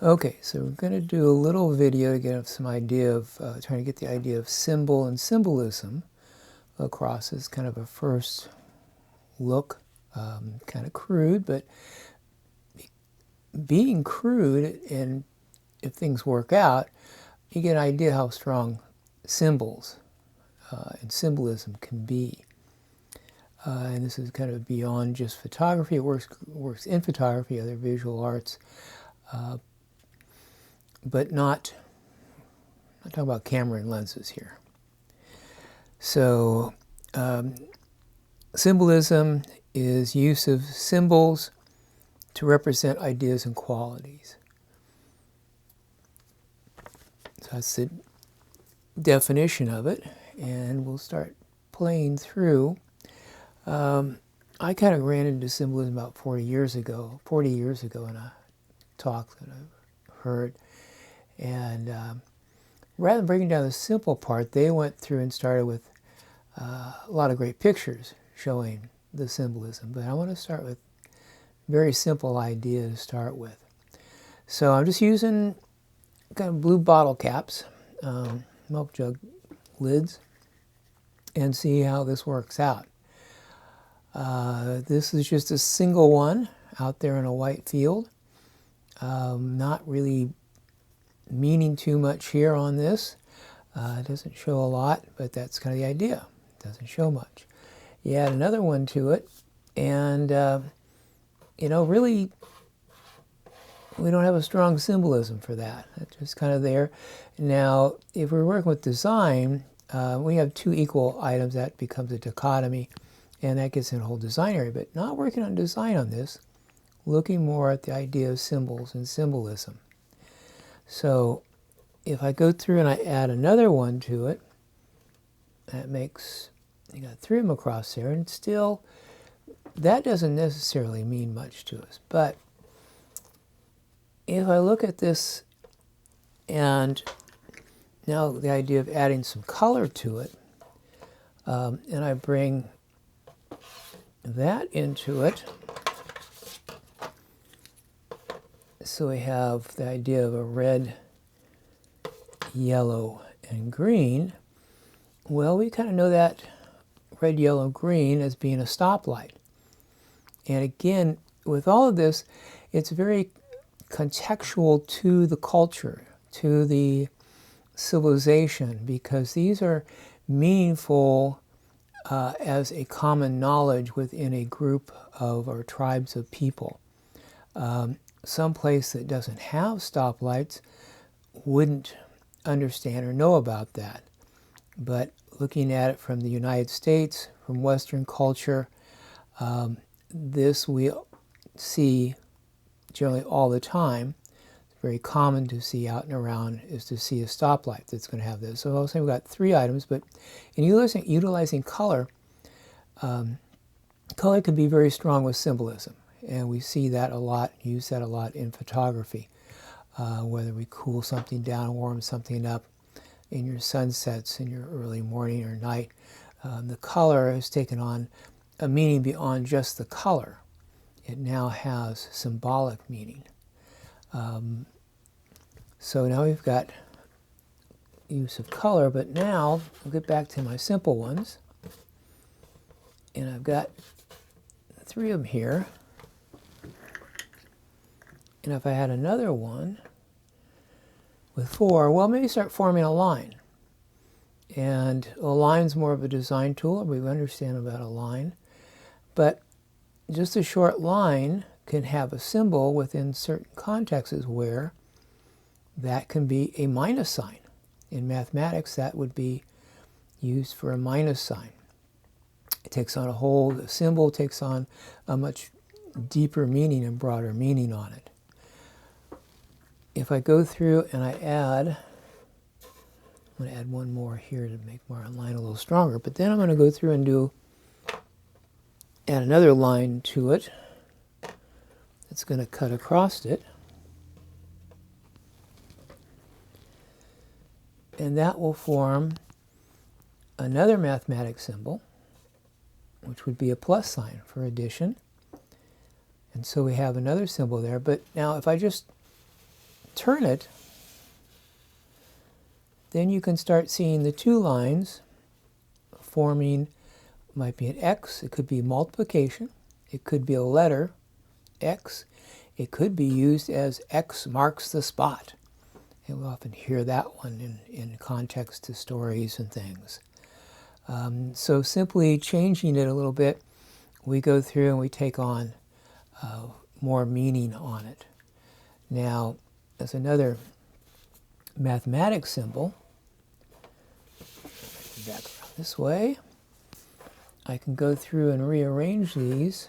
Okay, so we're going to do a little video to get some idea of, trying to get the idea of symbol and symbolism across as kind of a first look, kind of crude, but being crude, and if things work out, you get an idea how strong symbols and symbolism can be. And this is kind of beyond just photography. It works in photography, other visual arts, but not talking about camera and lenses here. So symbolism is use of symbols to represent ideas and qualities. So that's the definition of it, and we'll start playing through. I kind of ran into symbolism about 40 years ago in a talk that I heard. And rather than breaking down the simple part, they went through and started with a lot of great pictures showing the symbolism. But I want to start with a very simple idea to start with. So I'm just using kind of blue bottle caps, milk jug lids, and see how this works out. This is just a single one out there in a white field. Not really meaning too much here on this. It doesn't show a lot, but that's kind of the idea. It doesn't show much. You add another one to it, and really, we don't have a strong symbolism for that. It's just kind of there. Now, if we're working with design, we have two equal items. That becomes a dichotomy, and that gets in a whole design area. But not working on design on this, looking more at the idea of symbols and symbolism. So if I go through and I add another one to it, that makes, you got three of them across there, and still, that doesn't necessarily mean much to us. But if I look at this, and now the idea of adding some color to it, and I bring that into it, so we have the idea of a red, yellow, and green. Well, we kind of know that red, yellow, green as being a stoplight. And again, with all of this, it's very contextual to the culture, to the civilization, because these are meaningful as a common knowledge within a group of or tribes of people. Some place that doesn't have stoplights wouldn't understand or know about that. But looking at it from the United States, from Western culture, this we see generally all the time. It's very common to see out and around is to see a stoplight that's going to have this. So I'll say we've got three items, but in utilizing color, color can be very strong with symbolism. And we see that a lot, use that a lot in photography. Whether we cool something down, warm something up in your sunsets, in your early morning or night, the color has taken on a meaning beyond just the color. It now has symbolic meaning. So now we've got use of color, but now I'll get back to my simple ones. And I've got three of them here. And if I had another one with four, well, maybe start forming a line. And a line's more of a design tool. We understand about a line. But just a short line can have a symbol within certain contexts where that can be a minus sign. In mathematics, that would be used for a minus sign. It takes on the symbol takes on a much deeper meaning and broader meaning on it. If I go through and I add, I'm going to add one more here to make my line a little stronger, but then I'm going to go through and add another line to it that's going to cut across it. And that will form another mathematic symbol, which would be a plus sign for addition. And so we have another symbol there. But now if I just turn it, then you can start seeing the two lines forming. Might be an X, it could be multiplication, it could be a letter, X, it could be used as X marks the spot. And we often hear that one in context to stories and things. So simply changing it a little bit, we go through and we take on more meaning on it. Now, as another mathematics symbol, back around this way, I can go through and rearrange these.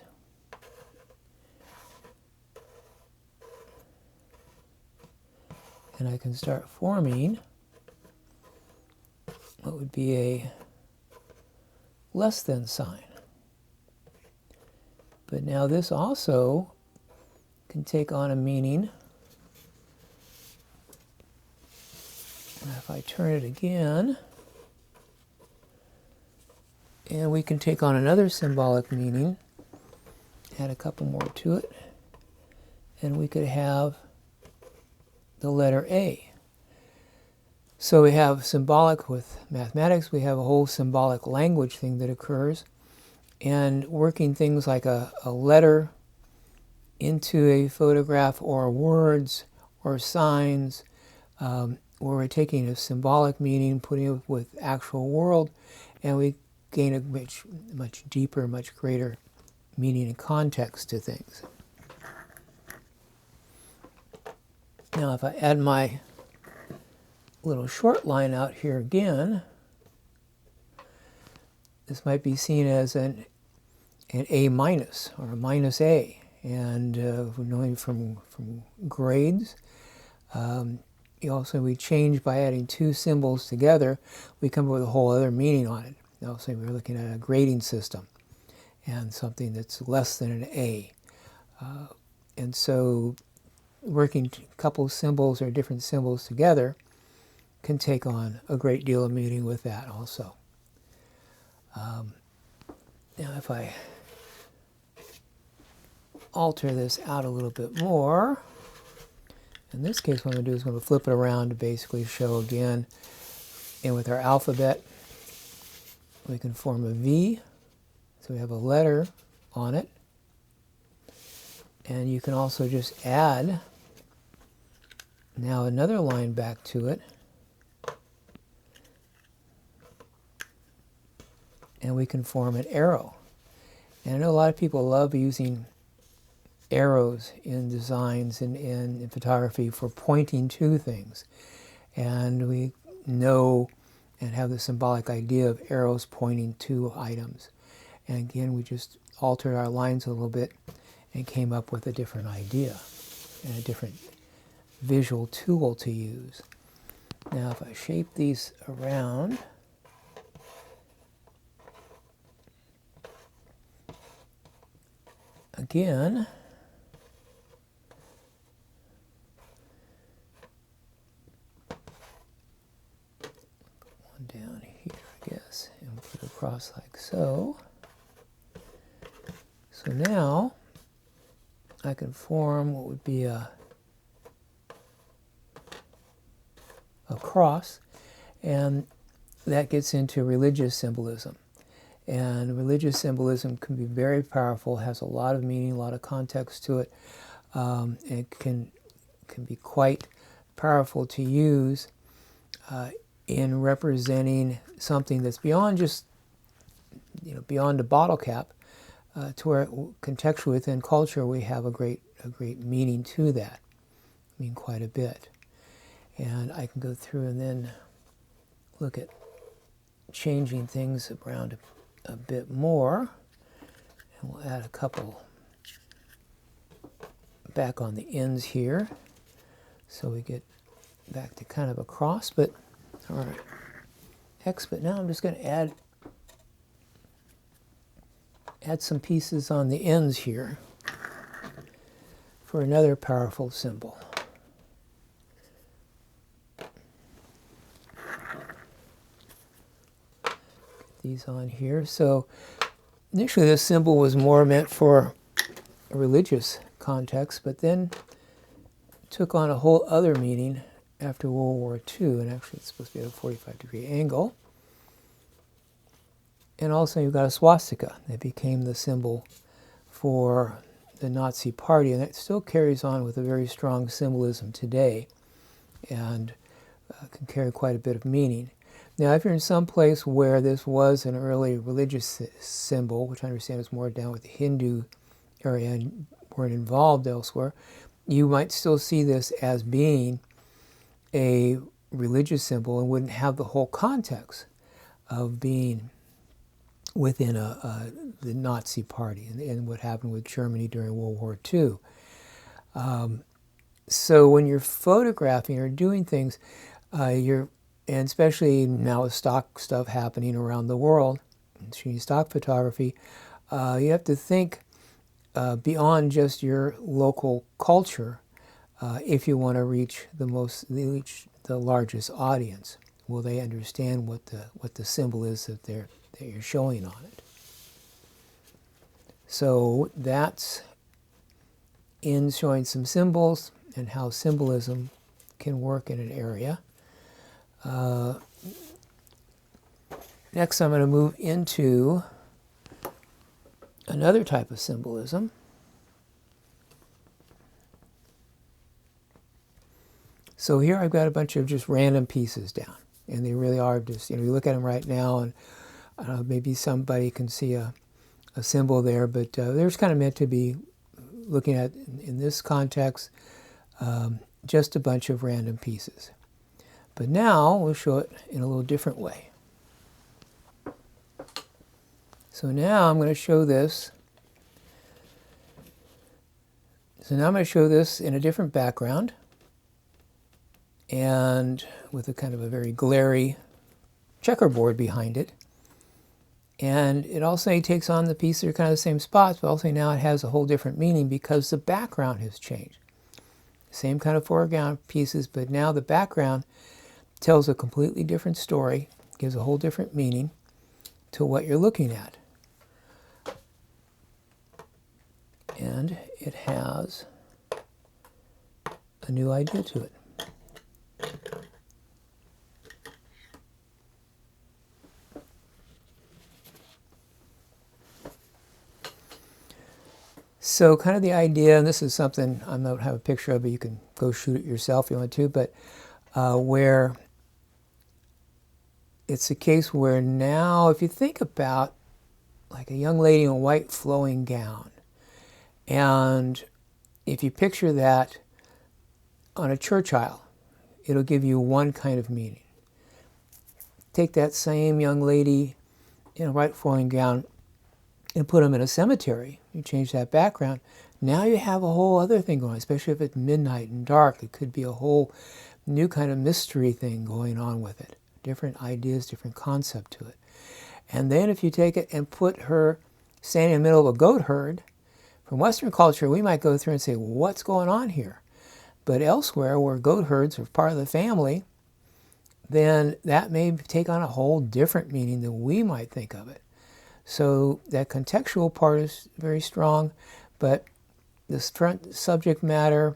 And I can start forming what would be a less than sign. But now this also can take on a meaning. And if I turn it again, and we can take on another symbolic meaning, add a couple more to it, and we could have the letter A. So we have symbolic with mathematics, we have a whole symbolic language thing that occurs, and working things like a letter into a photograph, or words or signs, where we're taking a symbolic meaning, putting it with actual world, and we gain a much deeper, much greater meaning and context to things. Now if I add my little short line out here again, this might be seen as an A minus or a minus A. And knowing from grades, we change by adding two symbols together, we come up with a whole other meaning on it. Also, we're looking at a grading system and something that's less than an A. And so working a couple symbols or different symbols together can take on a great deal of meaning with that also. Now if I alter this out a little bit more, in this case what I'm going to do is I'm going to flip it around to basically show again, and with our alphabet we can form a V, so we have a letter on it, and you can also just add now another line back to it, and we can form an arrow. And I know a lot of people love using arrows in designs and in photography for pointing to things, and we know and have the symbolic idea of arrows pointing to items. And again, we just altered our lines a little bit and came up with a different idea and a different visual tool to use. Now if I shape these around, again, one down here, I guess, and put it across like so. So now I can form what would be a cross, and that gets into religious symbolism. And religious symbolism can be very powerful, has a lot of meaning, a lot of context to it. It can be quite powerful to use in representing something that's beyond just, beyond a bottle cap, to where contextually within culture we have a great meaning to that. I mean, quite a bit. And I can go through and then look at changing things around a bit more, and we'll add a couple back on the ends here, so we get back to kind of a cross, but or X. But now I'm just going to add some pieces on the ends here for another powerful symbol. These on here. So initially this symbol was more meant for a religious context, but then took on a whole other meaning after World War II, and actually it's supposed to be at a 45-degree angle. And also you've got a swastika that became the symbol for the Nazi Party, and that still carries on with a very strong symbolism today, and can carry quite a bit of meaning. Now, if you're in some place where this was an early religious symbol, which I understand is more down with the Hindu area and weren't involved elsewhere, you might still see this as being a religious symbol and wouldn't have the whole context of being within the Nazi Party and what happened with Germany during World War II. So when you're photographing or doing things, and especially now with stock stuff happening around the world, shooting stock photography, you have to think beyond just your local culture if you want to reach the largest audience. Will they understand what the symbol is that you're showing on it? So that's in showing some symbols and how symbolism can work in an area. Next, I'm going to move into another type of symbolism. So here I've got a bunch of just random pieces down, and they really are just, you look at them right now, and I don't know, maybe somebody can see a symbol there, but they're just kind of meant to be looking at, in this context, just a bunch of random pieces. But now we'll show it in a little different way. So now I'm going to show this. So now I'm going to show this in a different background and with a kind of a very glary checkerboard behind it. And it also takes on the pieces that are kind of the same spots, but also now it has a whole different meaning because the background has changed. Same kind of foreground pieces, but now the background tells a completely different story, gives a whole different meaning to what you're looking at. And it has a new idea to it. So kind of the idea, and this is something I don't have a picture of, but you can go shoot it yourself if you want to, but where it's a case where now if you think about like a young lady in a white flowing gown, and if you picture that on a church aisle, it'll give you one kind of meaning. Take that same young lady in a white flowing gown and put them in a cemetery. You change that background. Now you have a whole other thing going on, especially if it's midnight and dark. It could be a whole new kind of mystery thing going on with it. Different ideas, different concept to it. And then if you take it and put her standing in the middle of a goat herd, from Western culture, we might go through and say, what's going on here? But elsewhere, where goat herds are part of the family, then that may take on a whole different meaning than we might think of it. So that contextual part is very strong, but the subject matter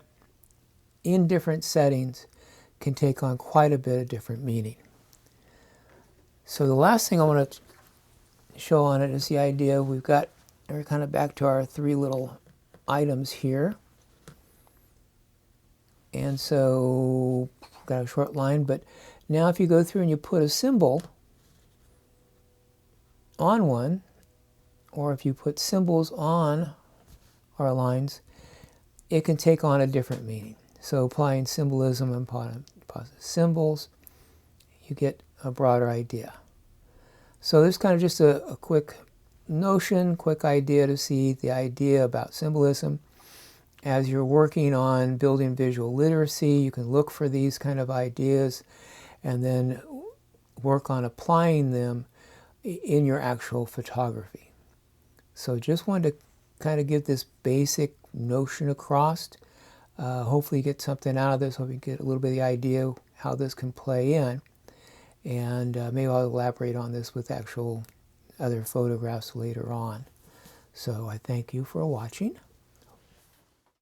in different settings can take on quite a bit of different meaning. So the last thing I want to show on it is the idea we're kind of back to our three little items here. And so got a short line, but now if you go through and you put a symbol on one, or if you put symbols on our lines, it can take on a different meaning. So applying symbolism and positive symbols, you get a broader idea. So this is kind of just a quick notion, quick idea to see the idea about symbolism. As you're working on building visual literacy, you can look for these kind of ideas and then work on applying them in your actual photography. So just wanted to kind of get this basic notion across. Hopefully you get something out of this. Hope you get a little bit of the idea how this can play in. And maybe I'll elaborate on this with actual other photographs later on. So I thank you for watching.